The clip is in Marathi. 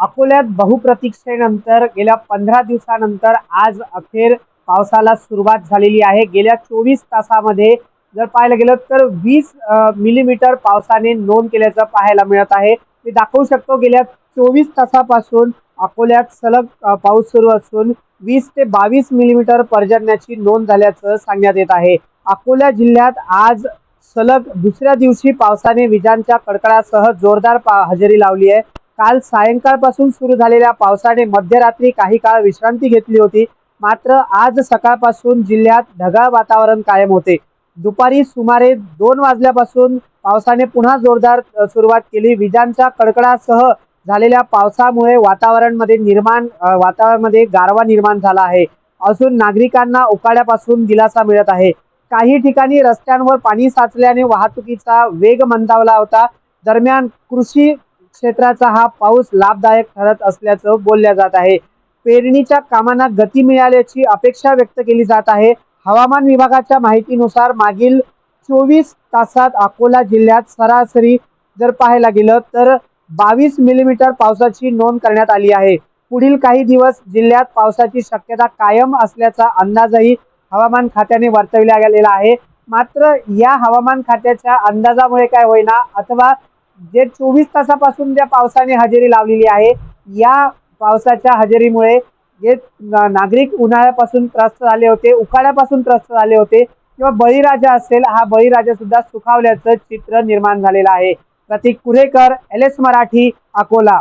अकोल्यात बहुप्रतीक्षेनंतर गेल्या 15 दिवसानंतर आज अखेर पावसाला सुरुवात झालेली आहे। गेल्या 24 तासामध्ये जर पाहायला गेलं तर 20 मिलीमीटर पावसाने नोंद केल्याचं पाहायला मिळत आहे। मी दाखवू शकतो गेल्या 24 तासापासून अकोल्यात सलग पाऊस सुरू असून 20 ते 22 मिलीमीटर पर्जन्याची नोंद झाल्याचं सांगण्यात येत आहे। अकोला जिल्ह्यात आज सलग दुसऱ्या दिवशी पावसाने विजांच्या कडकडासह जोरदार हजेरी लावली आहे। काल सायंकाळपासून सुरू झालेल्या पावसाने मध्यरात्री काही काळ विश्रांती घेतली होती, मात्र आज सकाळपासून जिल्ह्यात ढगाळ वातावरण कायम होते। दुपारी सुमारे 2 वाजल्यापासून पावसाने पुन्हा जोरदार सुरुवात केली। विजांच्या कडकडासह झालेल्या पावसामुळे वातावरणामध्ये गारवा निर्माण झाला आहे, असून नागरिकांना उकाड्यापासून दिलासा मिळत आहे। काही ठिकाणी रस्त्यांवर पाणी साचल्याने वाहतुकीचा वेग मंदावला होता। दरम्यान कृषी क्षेत्राचा हा पाऊस लाभदायक ठरत असल्याचं बोलल्या जात आहे। पेरणीच्या कामांना गती मिळाल्याची अपेक्षा व्यक्त केली जात आहे। हवामान विभागाच्या माहितीनुसार मागील 24 तासात अकोला जिल्ह्यात सरासरी जर पाहायला गेलं तर 22 मिलीमीटर पावसाची नोंद करण्यात आली आहे। पुढील काही दिवस जिल्ह्यात पावसाची शक्यता कायम असल्याचा अंदाजही हवामान खात्याने वर्तवला गेलेला आहे। मात्र या हवामान खात्याच्या अंदाजामुळे काय होईना अथवा जे 24 तासापासून ज्या पावसाने हजेरी लावलेली आहे, या पावसाच्या हजेरीमुळे जे नागरिक उन्हाळ्यापासून त्रस्त झाले होते, उकाड्यापासून त्रस्त झाले होते किंवा बळीराजा असेल, हा बळीराजा सुद्धा सुखावल्याचं चित्र निर्माण झालेलं आहे। प्रतीक कुरेकर, LS मराठी, अकोला।